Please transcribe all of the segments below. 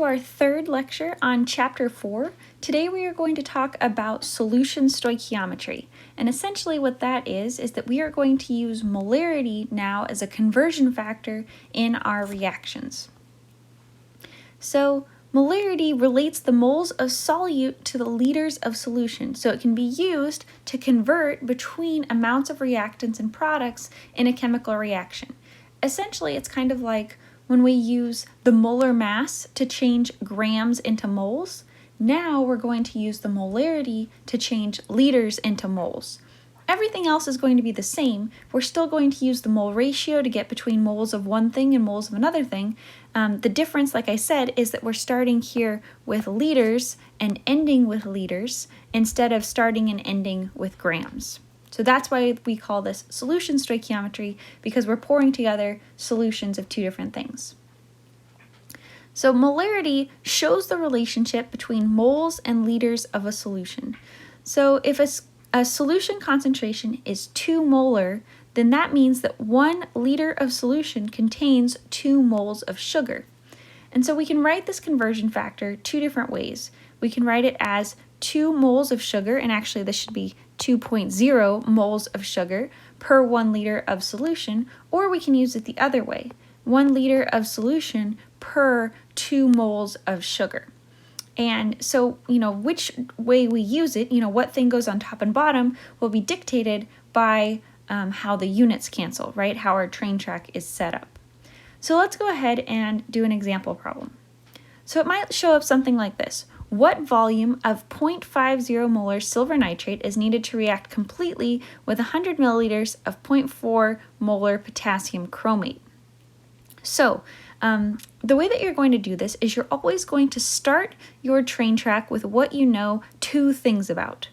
Our third lecture on Chapter 4. Today we are going to talk about solution stoichiometry. And essentially what that is that we are going to use molarity now as a conversion factor in our reactions. So molarity relates the moles of solute to the liters of solution. So it can be used to convert between amounts of reactants and products in a chemical reaction. Essentially, it's kind of like when we use the molar mass to change grams into moles. Now we're going to use the molarity to change liters into moles. Everything else is going to be the same. We're still going to use the mole ratio to get between moles of one thing and moles of another thing. The difference, like I said, is that we're starting here with liters and ending with liters instead of starting and ending with grams. So that's why we call this solution stoichiometry, because we're pouring together solutions of two different things. So molarity shows the relationship between moles and liters of a solution. So if a solution concentration is 2 molar, then that means that 1 liter of solution contains 2 moles of sugar. And so we can write this conversion factor two different ways. We can write it as 2 moles of sugar, and actually this should be 2.0 moles of sugar per 1 liter of solution, or we can use it the other way, 1 liter of solution per 2 moles of sugar. And so, which way we use it, what thing goes on top and bottom will be dictated by how the units cancel, right? How our train track is set up. So let's go ahead and do an example problem. So it might show up something like this. What volume of 0.50 molar silver nitrate is needed to react completely with 100 milliliters of 0.4 molar potassium chromate? So the way that you're going to do this is you're always going to start your train track with what you know 2 things about.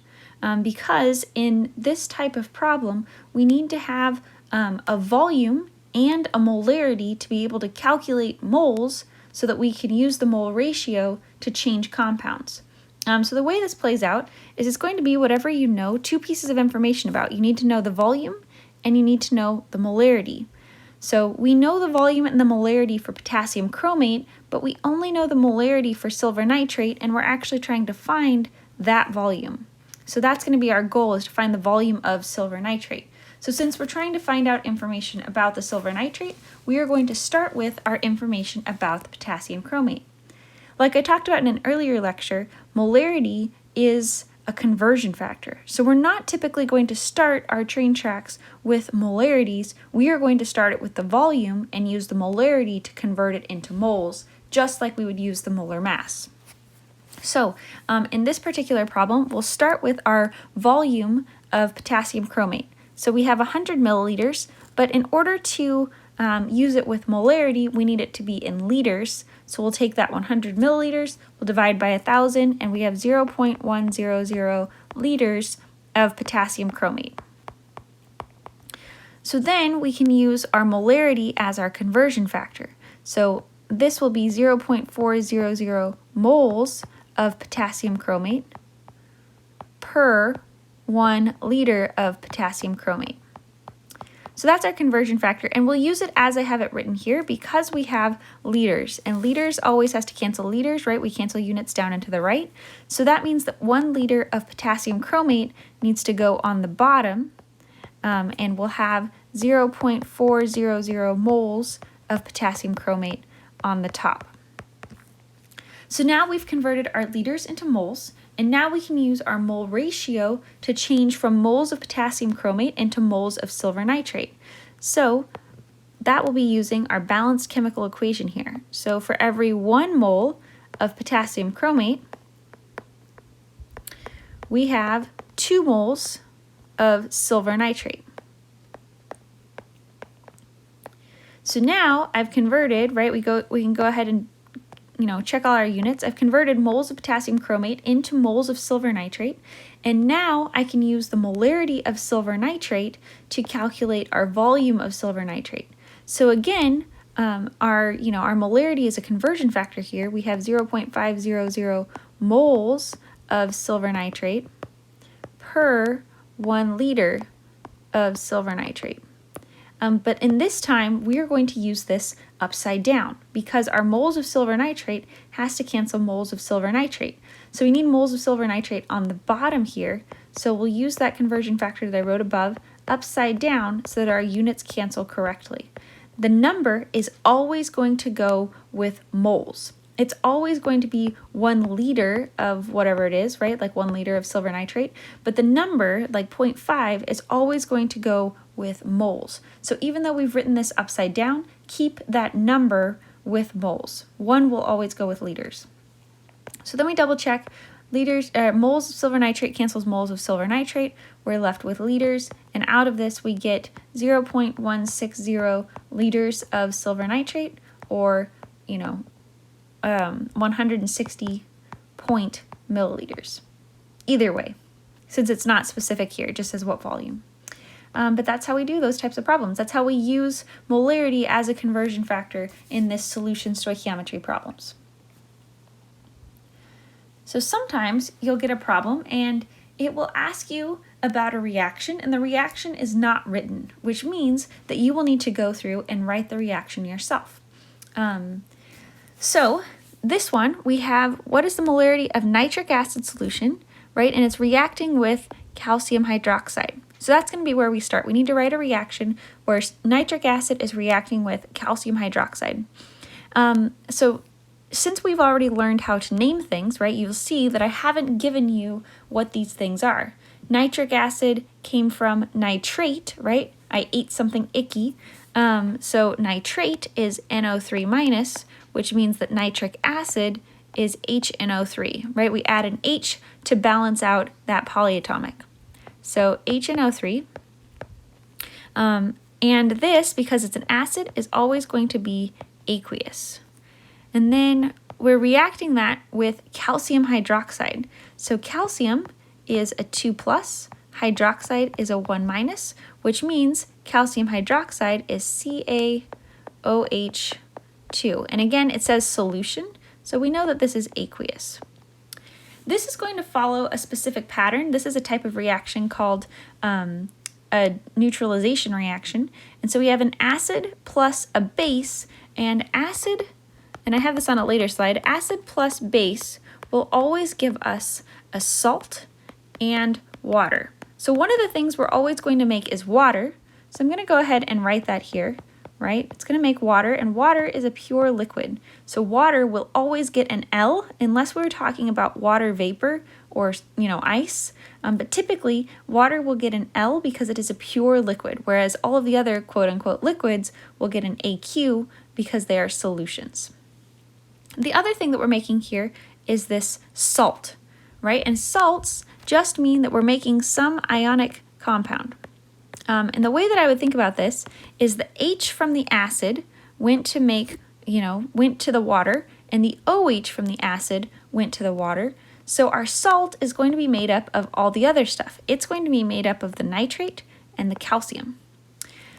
Because in this type of problem, we need to have a volume and a molarity to be able to calculate moles so that we can use the mole ratio to change compounds. So the way this plays out is it's going to be whatever you know 2 pieces of information about. You need to know the volume and you need to know the molarity. So we know the volume and the molarity for potassium chromate, but we only know the molarity for silver nitrate, and we're actually trying to find that volume. So that's going to be our goal, is to find the volume of silver nitrate. So since we're trying to find out information about the silver nitrate, we are going to start with our information about the potassium chromate. Like I talked about in an earlier lecture, molarity is a conversion factor. So we're not typically going to start our train tracks with molarities. We are going to start it with the volume and use the molarity to convert it into moles, just like we would use the molar mass. So in this particular problem, we'll start with our volume of potassium chromate. So we have 100 milliliters, but in order to use it with molarity, we need it to be in liters. So we'll take that 100 milliliters, we'll divide by 1,000, and we have 0.100 liters of potassium chromate. So then we can use our molarity as our conversion factor. So this will be 0.400 moles of potassium chromate per 1 liter of potassium chromate. So that's our conversion factor, and we'll use it as I have it written here because we have liters, and liters always has to cancel liters, right? We cancel units down and to the right. So that means that 1 liter of potassium chromate needs to go on the bottom, and we'll have 0.400 moles of potassium chromate on the top. So now we've converted our liters into moles, and now we can use our mole ratio to change from moles of potassium chromate into moles of silver nitrate. So that will be using our balanced chemical equation here. So for every 1 mole of potassium chromate, we have 2 moles of silver nitrate. So now I've converted, right? We can go ahead and check all our units. I've converted moles of potassium chromate into moles of silver nitrate, and now I can use the molarity of silver nitrate to calculate our volume of silver nitrate. So again, our molarity is a conversion factor here. We have 0.500 moles of silver nitrate per 1 liter of silver nitrate. But in this time, we are going to use this upside down because our moles of silver nitrate has to cancel moles of silver nitrate. So we need moles of silver nitrate on the bottom here. So we'll use that conversion factor that I wrote above upside down so that our units cancel correctly. The number is always going to go with moles. It's always going to be 1 liter of whatever it is, right? Like 1 liter of silver nitrate. But the number, like 0.5, is always going to go with moles. So even though we've written this upside down, keep that number with moles. 1 will always go with liters. So then we double check. Moles of silver nitrate cancels moles of silver nitrate. We're left with liters. And out of this, we get 0.160 liters of silver nitrate, or, 160 milliliters. Either way, since it's not specific here, it just says what volume. But that's how we do those types of problems. That's how we use molarity as a conversion factor in this solution stoichiometry problems. So sometimes you'll get a problem and it will ask you about a reaction, and the reaction is not written, which means that you will need to go through and write the reaction yourself. So this one, we have what is the molarity of nitric acid solution, right? And it's reacting with calcium hydroxide. So that's going to be where we start. We need to write a reaction where nitric acid is reacting with calcium hydroxide. So since we've already learned how to name things, right, you'll see that I haven't given you what these things are. Nitric acid came from nitrate, right? I ate something icky. So nitrate is NO3 minus, which means that nitric acid is HNO3, right? We add an H to balance out that polyatomic. So HNO3. And this, because it's an acid, is always going to be aqueous. And then we're reacting that with calcium hydroxide. So calcium is a 2+, hydroxide is a 1-, which means calcium hydroxide is CaOH2. And again, it says solution, so we know that this is aqueous. This is going to follow a specific pattern. This is a type of reaction called a neutralization reaction. And so we have an acid plus a base, and acid, and I have this on a later slide, acid plus base will always give us a salt and water. So one of the things we're always going to make is water. So I'm going to go ahead and write that here, right? It's going to make water, and water is a pure liquid. So water will always get an L unless we're talking about water vapor or, ice. But typically, water will get an L because it is a pure liquid, whereas all of the other quote-unquote liquids will get an AQ because they are solutions. The other thing that we're making here is this salt, right? And salts just mean that we're making some ionic compound. And the way that I would think about this is the H from the acid went to the water, and the OH from the acid went to the water. So our salt is going to be made up of all the other stuff. It's going to be made up of the nitrate and the calcium.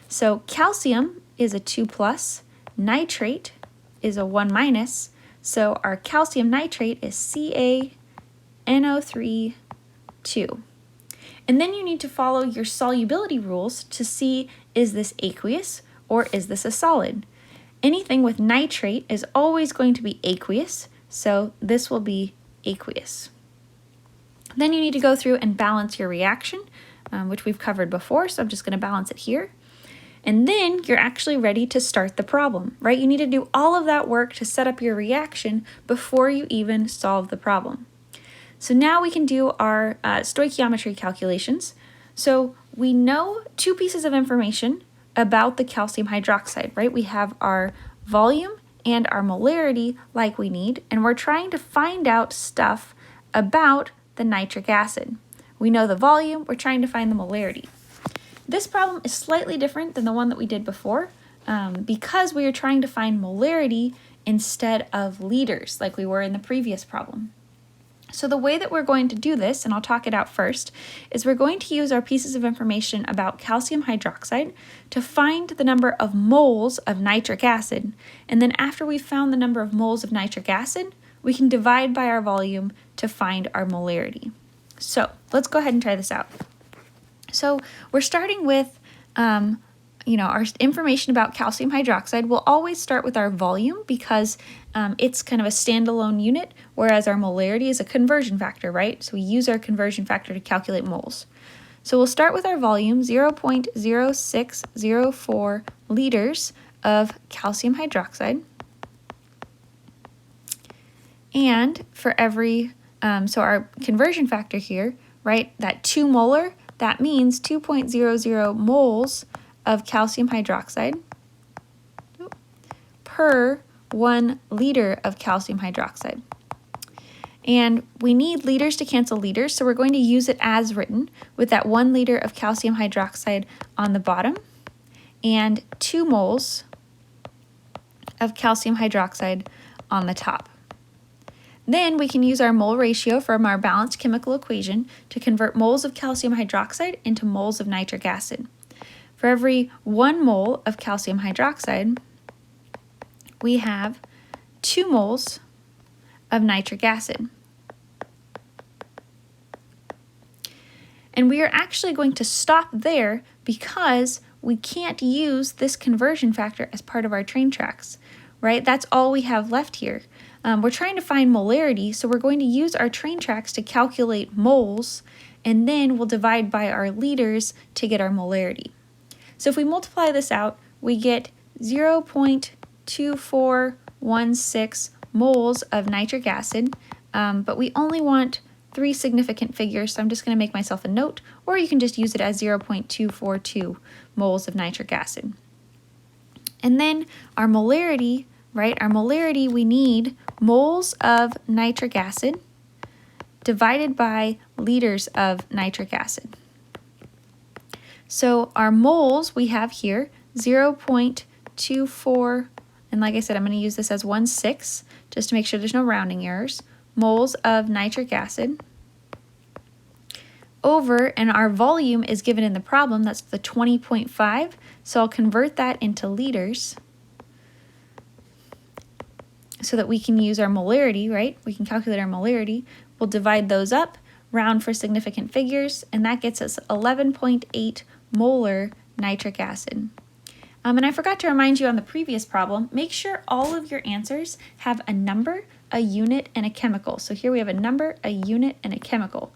So calcium is a 2+, nitrate is a 1-, so our calcium nitrate is CaNO3 2. And then you need to follow your solubility rules to see, is this aqueous or is this a solid? Anything with nitrate is always going to be aqueous, so this will be aqueous. Then you need to go through and balance your reaction, which we've covered before, so I'm just going to balance it here. And then you're actually ready to start the problem, right? You need to do all of that work to set up your reaction before you even solve the problem. So now we can do our stoichiometry calculations. So we know 2 pieces of information about the calcium hydroxide, right? We have our volume and our molarity like we need, and we're trying to find out stuff about the nitric acid. We know the volume, we're trying to find the molarity. This problem is slightly different than the one that we did before because we are trying to find molarity instead of liters like we were in the previous problem. So the way that we're going to do this, and I'll talk it out first, is we're going to use our pieces of information about calcium hydroxide to find the number of moles of nitric acid. And then after we've found the number of moles of nitric acid, we can divide by our volume to find our molarity. So let's go ahead and try this out. So we're starting with, our information about calcium hydroxide will always start with our volume because it's kind of a standalone unit, whereas our molarity is a conversion factor, right? So we use our conversion factor to calculate moles. So we'll start with our volume, 0.0604 liters of calcium hydroxide. And for every, so our conversion factor here, right, that 2 molar, that means 2.00 moles of calcium hydroxide per 1 liter of calcium hydroxide. And we need liters to cancel liters, so we're going to use it as written with that 1 liter of calcium hydroxide on the bottom and 2 moles of calcium hydroxide on the top. Then we can use our mole ratio from our balanced chemical equation to convert moles of calcium hydroxide into moles of nitric acid. For every 1 mole of calcium hydroxide, we have 2 moles of nitric acid. And we are actually going to stop there because we can't use this conversion factor as part of our train tracks, right? That's all we have left here. We're trying to find molarity, so we're going to use our train tracks to calculate moles, and then we'll divide by our liters to get our molarity. So if we multiply this out, we get 0.2416 moles of nitric acid, but we only want 3 significant figures, so I'm just going to make myself a note, or you can just use it as 0.242 moles of nitric acid. And then our molarity, right, we need moles of nitric acid divided by liters of nitric acid. So our moles we have here, 0.24, and like I said, I'm going to use this as 1/6 just to make sure there's no rounding errors, moles of nitric acid over, and our volume is given in the problem, that's the 20.5, so I'll convert that into liters so that we can use our molarity, right? We can calculate our molarity. We'll divide those up, round for significant figures, and that gets us 11.8 molar nitric acid. And I forgot to remind you on the previous problem, make sure all of your answers have a number, a unit, and a chemical. So here we have a number, a unit, and a chemical,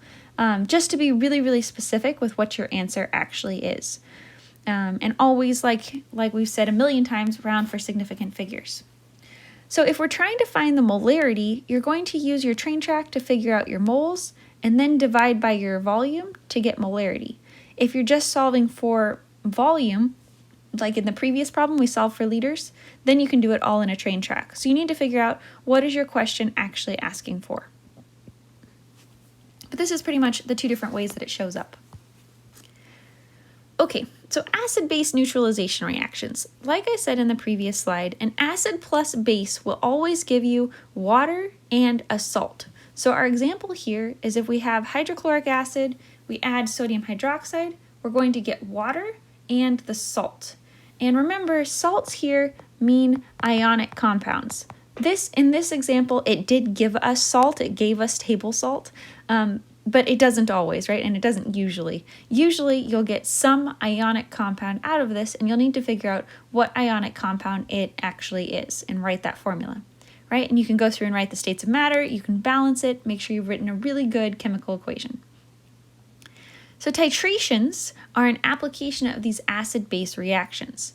just to be really, really specific with what your answer actually is. And always, like we've said a million times, round for significant figures. So if we're trying to find the molarity, you're going to use your train track to figure out your moles and then divide by your volume to get molarity. If you're just solving for volume, like in the previous problem we solved for liters, then you can do it all in a train track. So you need to figure out what is your question actually asking for. But this is pretty much the 2 different ways that it shows up. Okay, so acid-base neutralization reactions. Like I said in the previous slide, an acid plus base will always give you water and a salt. So our example here is if we have hydrochloric acid, we add sodium hydroxide, we're going to get water and the salt. And remember, salts here mean ionic compounds. In this example, it did give us salt, it gave us table salt, but it doesn't always, right? And it doesn't usually. Usually you'll get some ionic compound out of this, and you'll need to figure out what ionic compound it actually is and write that formula, right? And you can go through and write the states of matter, you can balance it, make sure you've written a really good chemical equation. So titrations are an application of these acid-base reactions.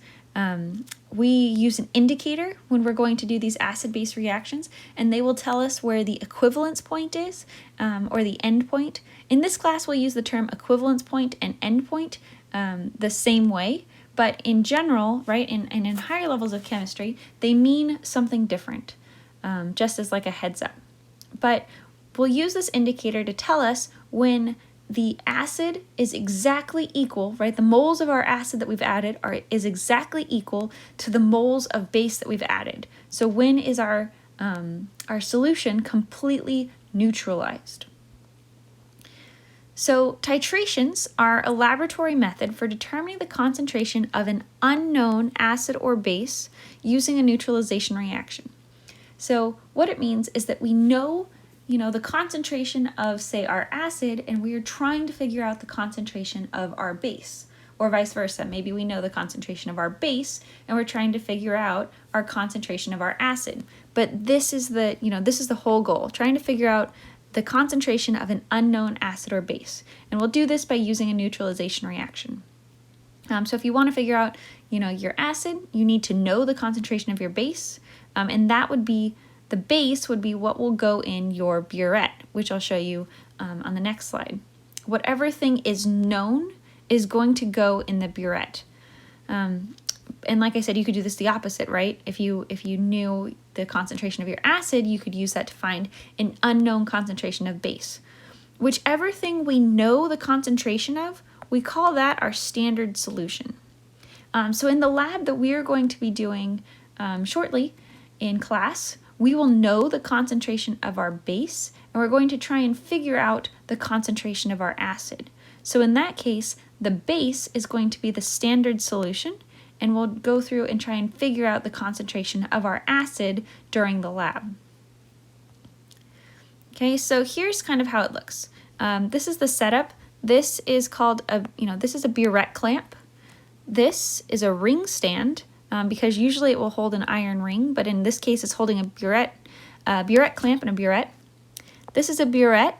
We use an indicator when we're going to do these acid-base reactions, and they will tell us where the equivalence point is, or the end point. In this class, we'll use the term equivalence point and end point the same way, but in general, right, and in higher levels of chemistry, they mean something different, just as like a heads up. But we'll use this indicator to tell us when the acid is exactly equal, right? The moles of our acid that we've added is exactly equal to the moles of base that we've added. So when is our solution completely neutralized? So titrations are a laboratory method for determining the concentration of an unknown acid or base using a neutralization reaction. So what it means is that we know the concentration of, say, our acid, and we are trying to figure out the concentration of our base. or vice versa. Maybe we know the concentration of our base and we're trying to figure out our concentration of our acid. But this is the whole goal, trying to figure out the concentration of an unknown acid or base. And we'll do this by using a neutralization reaction. So if you want to figure out, your acid, you need to know the concentration of your base, and that would be, the base would be what will go in your burette, which I'll show you on the next slide. Whatever thing is known is going to go in the burette. And like I said, you could do this the opposite, right? If you knew the concentration of your acid, you could use that to find an unknown concentration of base. Whichever thing we know the concentration of, we call that our standard solution. So in the lab that we are going to be doing shortly in class, we will know the concentration of our base, and we're going to try and figure out the concentration of our acid. So in that case, the base is going to be the standard solution, and we'll go through and try and figure out the concentration of our acid during the lab. Okay, so here's kind of how it looks. This is the setup. This is called this is a burette clamp. This is a ring stand, because usually it will hold an iron ring, but in this case it's holding a burette clamp and a burette. This is a burette.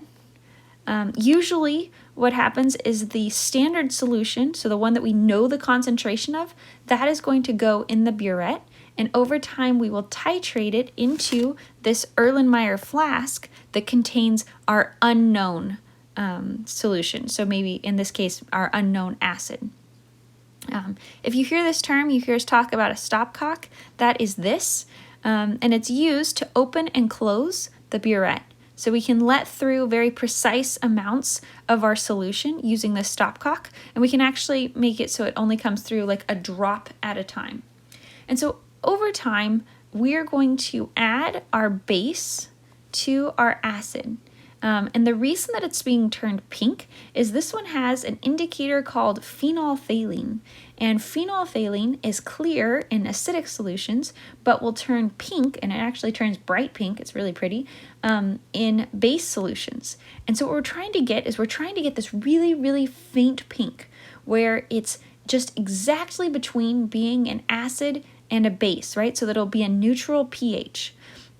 Usually what happens is the standard solution, so the one that we know the concentration of, that is going to go in the burette, and over time we will titrate it into this Erlenmeyer flask that contains our unknown solution. So maybe in this case, our unknown acid. If you hear this term, you hear us talk about a stopcock. That is this, and it's used to open and close the burette. So we can let through very precise amounts of our solution using this stopcock, and we can actually make it so it only comes through like a drop at a time. And so over time, we're going to add our base to our acid. And the reason that it's being turned pink is this one has an indicator called phenolphthalein. And phenolphthalein is clear in acidic solutions, but will turn pink, and it actually turns bright pink, it's really pretty, in base solutions. And so what we're trying to get is this really, really faint pink, where it's just exactly between being an acid and a base, right? So that it'll be a neutral pH.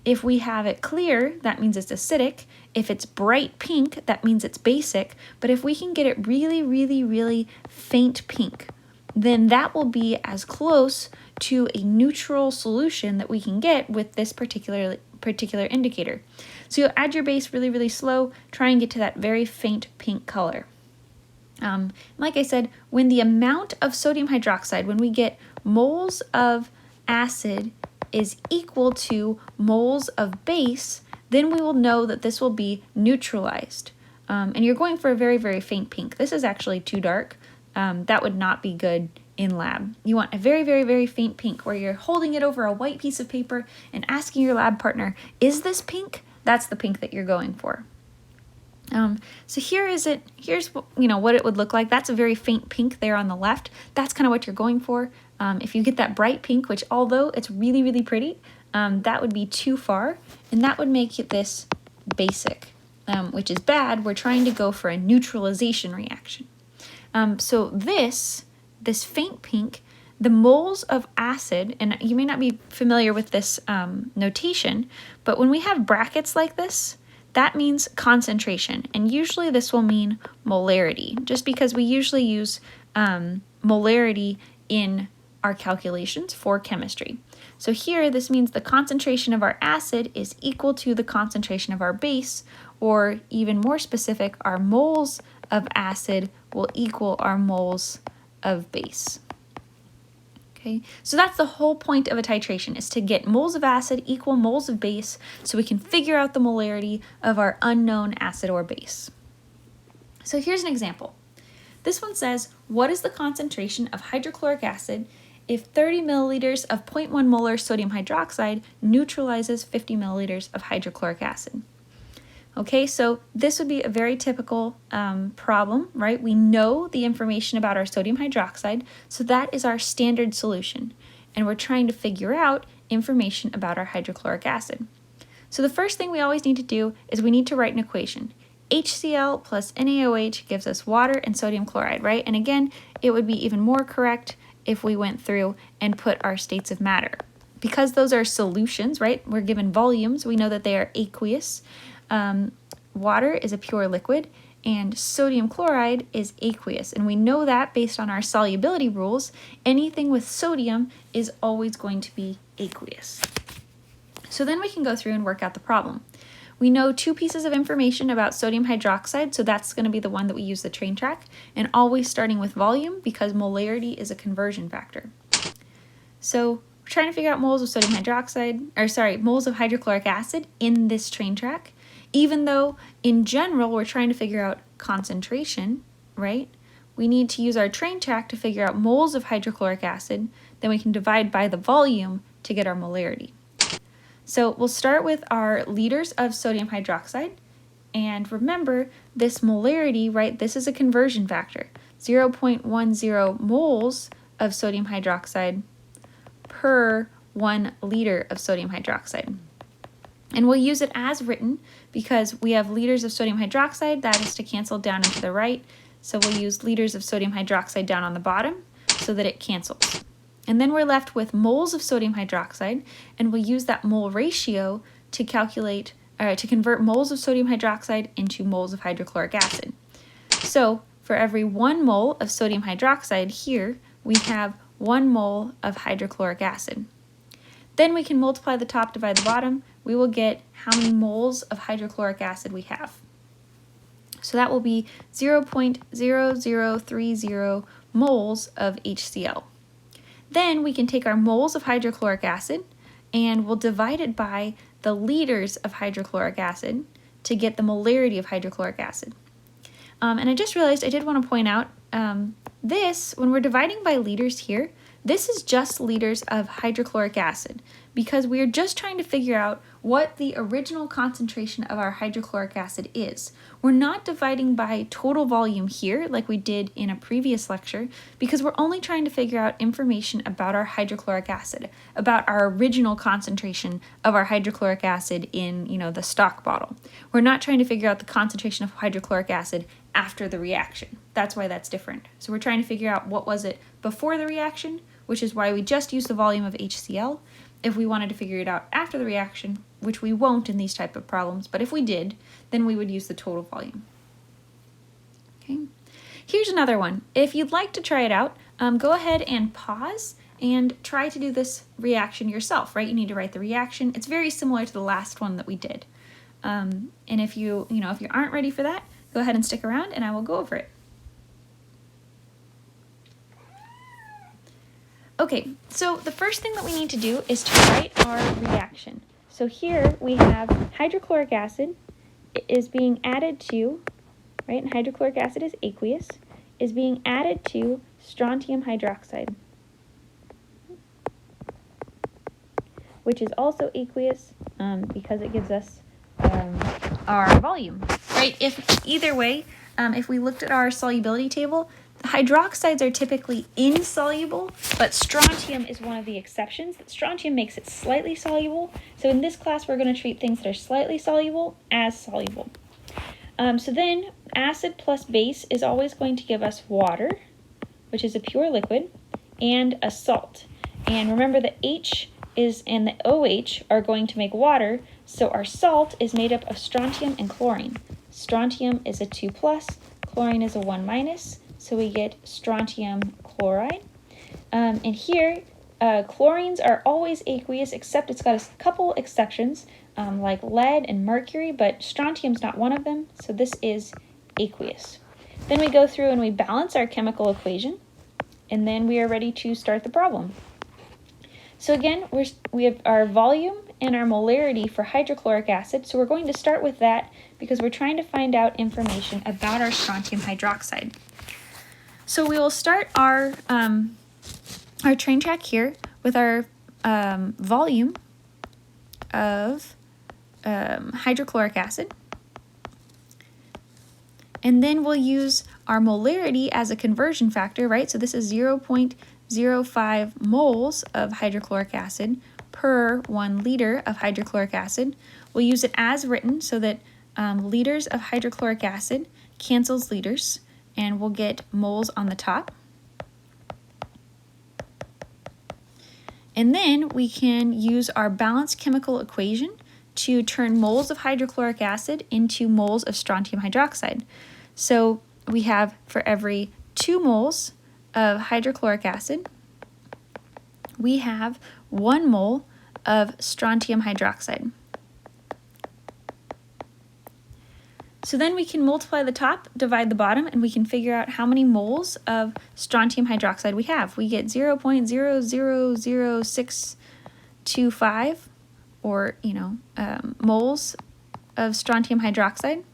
If we have it clear, that means it's acidic. If it's bright pink, that means it's basic. But if we can get it really, really, really faint pink, then that will be as close to a neutral solution that we can get with this particular indicator. So you'll add your base really, really slow, try and get to that very faint pink color. Like I said, when the amount of sodium hydroxide, when we get moles of acid is equal to moles of base, then we will know that this will be neutralized. And you're going for a very, very faint pink. This is actually too dark. That would not be good in lab. You want a very, very, very faint pink where you're holding it over a white piece of paper and asking your lab partner, is this pink? That's the pink that you're going for. So here's what it would look like. That's a very faint pink there on the left. That's kind of what you're going for. If you get that bright pink, which although it's really, really pretty, that would be too far, and that would make it this basic, which is bad. We're trying to go for a neutralization reaction. So this faint pink, the moles of acid, and you may not be familiar with this notation, but when we have brackets like this, that means concentration, and usually this will mean molarity, just because we usually use molarity in our calculations for chemistry. So here, this means the concentration of our acid is equal to the concentration of our base, or even more specific, our moles of acid will equal our moles of base. Okay, so that's the whole point of a titration, is to get moles of acid equal moles of base so we can figure out the molarity of our unknown acid or base. So here's an example. This one says, what is the concentration of hydrochloric acid if 30 milliliters of 0.1 molar sodium hydroxide neutralizes 50 milliliters of hydrochloric acid? Okay, so this would be a very typical problem, right? We know the information about our sodium hydroxide, so that is our standard solution. And we're trying to figure out information about our hydrochloric acid. So the first thing we always need to do is we need to write an equation. HCl plus NaOH gives us water and sodium chloride, right? And again, it would be even more correct if we went through and put our states of matter. Because those are solutions, right? We're given volumes. We know that they are aqueous. Water is a pure liquid, and sodium chloride is aqueous. And we know that based on our solubility rules, anything with sodium is always going to be aqueous. So then we can go through and work out the problem. We know 2 pieces of information about sodium hydroxide, so that's going to be the one that we use the train track, and always starting with volume because molarity is a conversion factor. So we're trying to figure out moles of sodium hydroxide, moles of hydrochloric acid in this train track, even though in general we're trying to figure out concentration, right? We need to use our train track to figure out moles of hydrochloric acid, then we can divide by the volume to get our molarity. So we'll start with our liters of sodium hydroxide, and remember this molarity, right? This is a conversion factor, 0.10 moles of sodium hydroxide per 1 liter of sodium hydroxide. And we'll use it as written because we have liters of sodium hydroxide, that is to cancel down and to the right. So we'll use liters of sodium hydroxide down on the bottom so that it cancels. And then we're left with moles of sodium hydroxide, and we'll use that mole ratio to calculate, to convert moles of sodium hydroxide into moles of hydrochloric acid. So for every 1 mole of sodium hydroxide here, we have 1 mole of hydrochloric acid. Then we can multiply the top, divide the bottom. We will get how many moles of hydrochloric acid we have. So that will be 0.0030 moles of HCl. Then we can take our moles of hydrochloric acid and we'll divide it by the liters of hydrochloric acid to get the molarity of hydrochloric acid. And I just realized I did want to point out this, when we're dividing by liters here, this is just liters of hydrochloric acid because we are just trying to figure out what the original concentration of our hydrochloric acid is. We're not dividing by total volume here like we did in a previous lecture because we're only trying to figure out information about our hydrochloric acid, about our original concentration of our hydrochloric acid in, the stock bottle. We're not trying to figure out the concentration of hydrochloric acid after the reaction. That's why that's different. So we're trying to figure out what was it before the reaction, which is why we just use the volume of HCl. If we wanted to figure it out after the reaction, which we won't in these type of problems, but if we did, then we would use the total volume. Okay. Here's another one. If you'd like to try it out, go ahead and pause and try to do this reaction yourself, right? You need to write the reaction. It's very similar to the last one that we did. And if you aren't ready for that, go ahead and stick around and I will go over it. Okay, so the first thing that we need to do is to write our reaction. So here we have hydrochloric acid is being added to, right, and hydrochloric acid is aqueous, is being added to strontium hydroxide, which is also aqueous because it gives us our volume, right? If either way, if we looked at our solubility table, the hydroxides are typically insoluble, but strontium is one of the exceptions. Strontium makes it slightly soluble. So in this class, we're going to treat things that are slightly soluble as soluble. So then acid plus base is always going to give us water, which is a pure liquid, and a salt. And remember the H and the OH are going to make water, so our salt is made up of strontium and chlorine. Strontium is a 2+, chlorine is a 1-. So we get strontium chloride. And here, chlorines are always aqueous, except it's got a couple exceptions, like lead and mercury, but strontium's not one of them, so this is aqueous. Then we go through and we balance our chemical equation, and then we are ready to start the problem. So again, we have our volume and our molarity for hydrochloric acid, so we're going to start with that because we're trying to find out information about our strontium hydroxide. So we will start our train track here with our volume of hydrochloric acid. And then we'll use our molarity as a conversion factor, right? So this is 0.05 moles of hydrochloric acid per 1 liter of hydrochloric acid. We'll use it as written so that liters of hydrochloric acid cancels liters, and we'll get moles on the top. And then we can use our balanced chemical equation to turn moles of hydrochloric acid into moles of strontium hydroxide. So we have, for every 2 moles of hydrochloric acid, we have 1 mole of strontium hydroxide. So then we can multiply the top, divide the bottom, and we can figure out how many moles of strontium hydroxide we have. We get 0.000625, or moles of strontium hydroxide.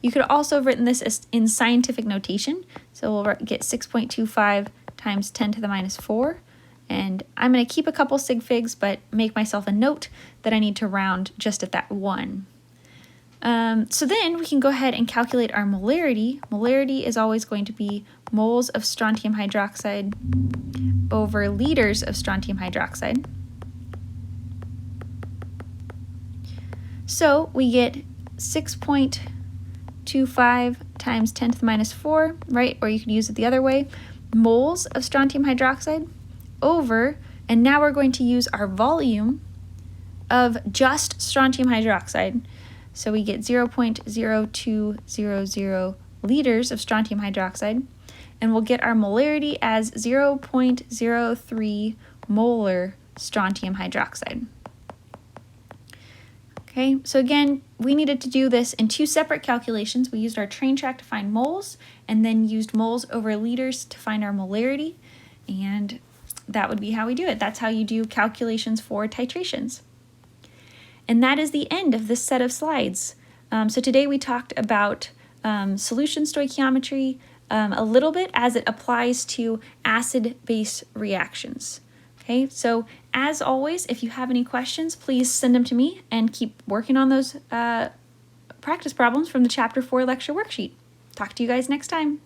You could also have written this as in scientific notation. So we'll get 6.25 times 10 to the minus 4. And I'm going to keep a couple sig figs, but make myself a note that I need to round just at that 1. So then we can go ahead and calculate our molarity. Molarity is always going to be moles of strontium hydroxide over liters of strontium hydroxide. So we get 6.25 times 10 to the minus 4, right? Or you could use it the other way, moles of strontium hydroxide over, and now we're going to use our volume of just strontium hydroxide. So we get 0.0200 liters of strontium hydroxide, and we'll get our molarity as 0.03 molar strontium hydroxide. Okay, so again, we needed to do this in 2 separate calculations. We used our train track to find moles, and then used moles over liters to find our molarity, and that would be how we do it. That's how you do calculations for titrations. And that is the end of this set of slides. So today we talked about solution stoichiometry a little bit as it applies to acid-base reactions. Okay, so as always, if you have any questions, please send them to me and keep working on those practice problems from the Chapter 4 lecture worksheet. Talk to you guys next time.